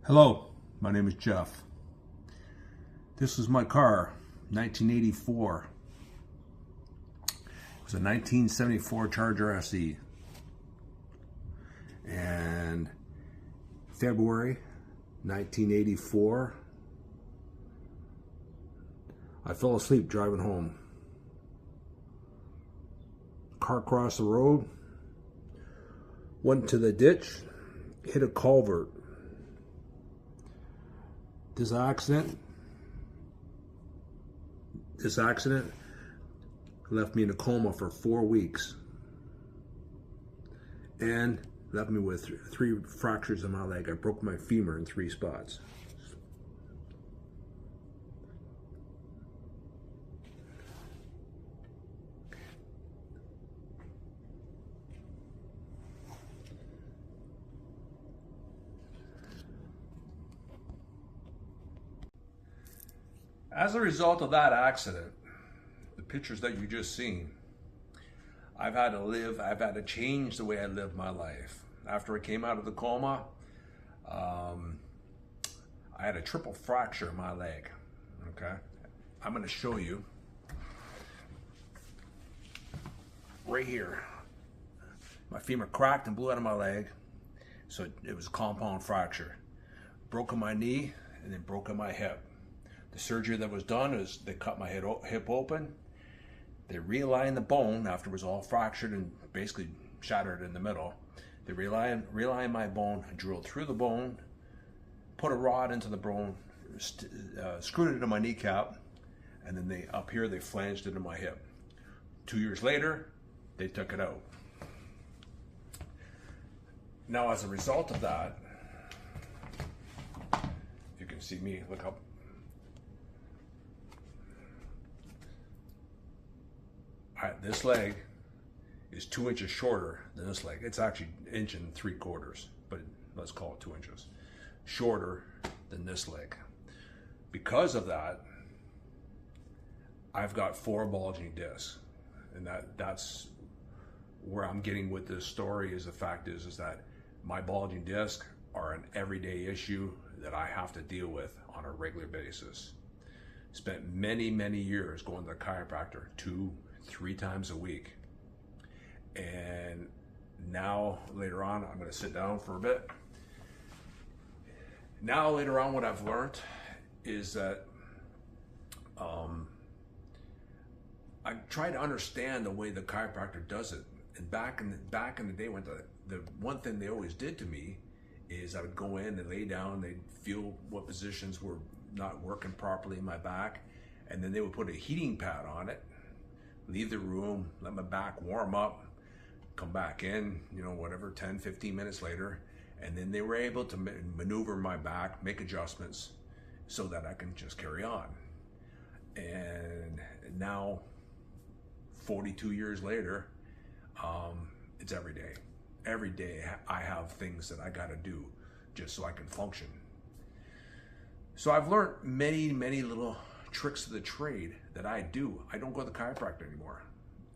Hello, my name is Jeff. This is my car, 1984. It was a 1974 Charger SE. And February 1984, I fell asleep driving home. Car crossed the road, went to the ditch, hit a culvert. This accident left me in a coma for 4 weeks and left me with 3 fractures in my leg. I broke my femur in 3 spots. As a result of that accident, the pictures that you just seen, I've had to change the way I live my life. After I came out of the coma, I had a triple fracture in my leg, okay? I'm gonna show you right here. My femur cracked and blew out of my leg, so it was a compound fracture. Broke in my knee and then broke in my hip. The surgery that was done is they cut my hip open. They realigned the bone after it was all fractured and basically shattered in the middle. They realigned my bone, drilled through the bone, put a rod into the bone, screwed it into my kneecap, and then up here they flanged it into my hip. 2 years later, they took it out. Now, as a result of that, if you can see me, look up. This leg is 2 inches shorter than this leg. It's actually 1 3/4 inches, but let's call it 2 inches shorter than this leg. Because of that, I've got 4 bulging discs, and that's where I'm getting with this story. Is the fact is that my bulging discs are an everyday issue that I have to deal with on a regular basis. Spent many years going to the chiropractor 2-3 times a week, and now later on I'm going to sit down for a bit. Now later on, what I've learned is that I try to understand the way the chiropractor does it. And back in the day, when the one thing they always did to me is I would go in and lay down, they'd feel what positions were not working properly in my back, and then they would put a heating pad on it, leave the room, let my back warm up, come back in, whatever, 10-15 minutes later, and then they were able to maneuver my back, make adjustments so that I can just carry on. And now, 42 years later, it's every day. Every day I have things that I gotta do just so I can function. So I've learned many little tricks of the trade that I do. I don't go to the chiropractor anymore,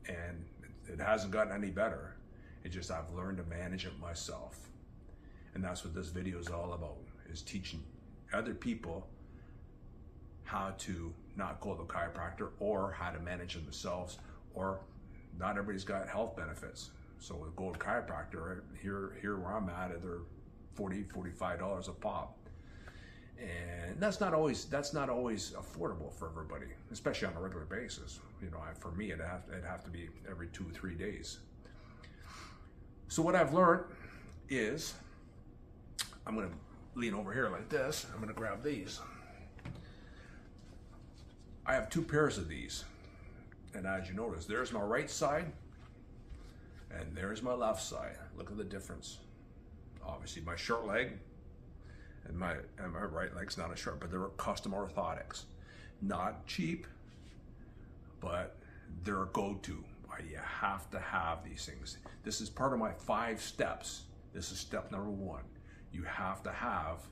and it hasn't gotten any better. It's just I've learned to manage it myself. And that's what this video is all about, is teaching other people how to not go to the chiropractor, or how to manage it themselves, or not everybody's got health benefits. So with go to chiropractor, here where I'm at, they're $40-$45 a pop. And that's not always affordable for everybody, especially on a regular basis. For me, it'd have to be every 2-3 days. So what I've learned is, I'm gonna lean over here like this. I'm gonna grab these. I have 2 pairs of these, and as you notice, there's my right side, and there's my left side. Look at the difference. Obviously, my short leg. And my right leg's not as short, but they're custom orthotics. Not cheap, but they're a go-to. You have to have these things. This is part of my 5 steps. This is step number 1. You have to have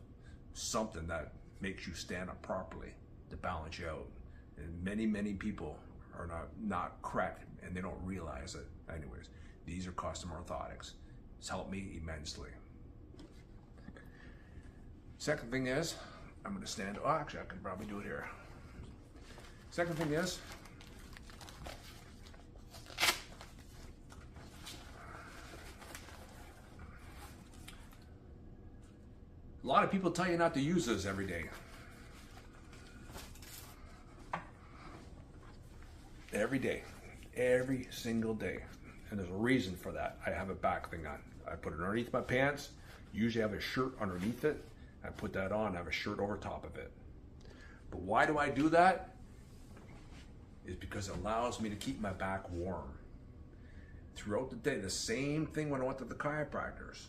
something that makes you stand up properly to balance you out. And many people are not correct, and they don't realize it. Anyways, these are custom orthotics. It's helped me immensely. Second thing is, I'm going to stand. Oh, actually, I can probably do it here. Second thing is, a lot of people tell you not to use this every day. Every day. Every single day. And there's a reason for that. I have a back thing on. I put it underneath my pants. Usually I have a shirt underneath it. I put that on. I have a shirt over top of it. But why do I do that? It's because it allows me to keep my back warm. Throughout the day, the same thing when I went to the chiropractors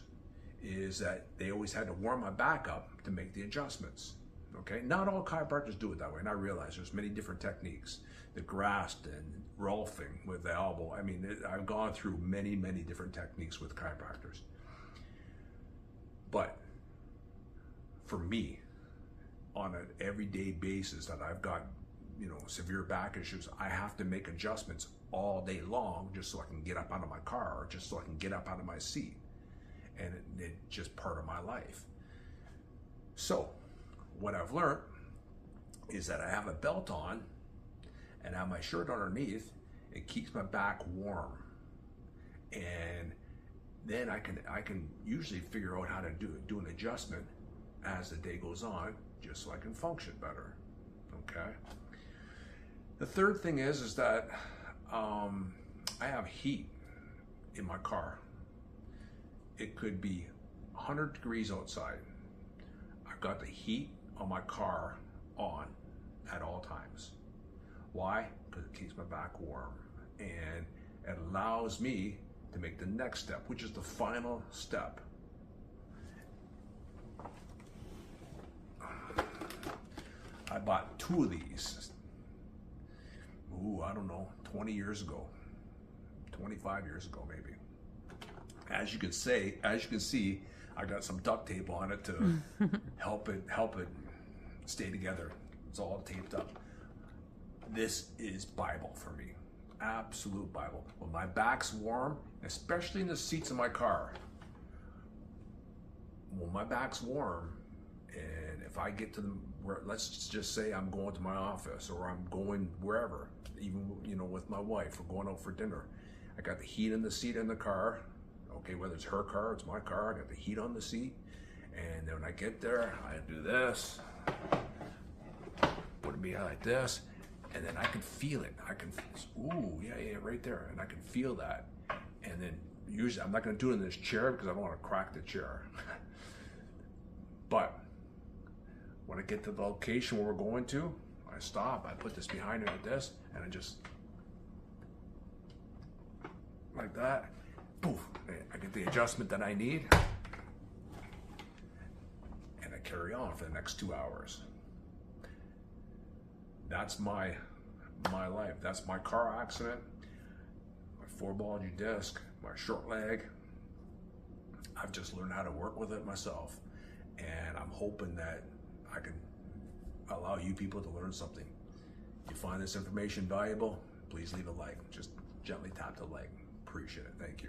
is that they always had to warm my back up to make the adjustments. Okay, not all chiropractors do it that way, and I realize there's many different techniques. The Grast and Rolfing with the elbow. I mean, I've gone through many, many different techniques with chiropractors. But for me, on an everyday basis that I've got, severe back issues, I have to make adjustments all day long just so I can get up out of my car, or just so I can get up out of my seat. And it's just part of my life. So what I've learned is that I have a belt on and I have my shirt underneath. It keeps my back warm, and then I can usually figure out how to do an adjustment as the day goes on, just so I can function better. Okay. The third thing is that I have heat in my car. It could be 100 degrees outside. I've got the heat on my car on at all times. Why? Because it keeps my back warm, and it allows me to make the next step, which is the final step. I bought 2 of these. I don't know, 20 years ago, 25 years ago maybe. As you can see, I got some duct tape on it to help it stay together. It's all taped up. This is Bible for me, absolute Bible. When my back's warm, especially in the seats of my car, when my back's warm, and if I get to let's just say I'm going to my office, or I'm going wherever, even with my wife, we're going out for dinner. I got the heat in the seat in the car. Okay, whether it's her car, it's my car, I got the heat on the seat. And then when I get there, I do this, put it behind like this, and then I can feel it. Yeah, right there. And I can feel that. And then usually, I'm not gonna do it in this chair because I don't wanna crack the chair. But when I get to the location where we're going to, I stop, I put this behind it like this, and I just, like that, poof, I get the adjustment that I need, and I carry on for the next 2 hours. That's my life. That's my car accident, my 4-bulgy disc, my short leg. I've just learned how to work with it myself, and I'm hoping that I can allow you people to learn something. If you find this information valuable, please leave a like. Just gently tap the like. Appreciate it. Thank you.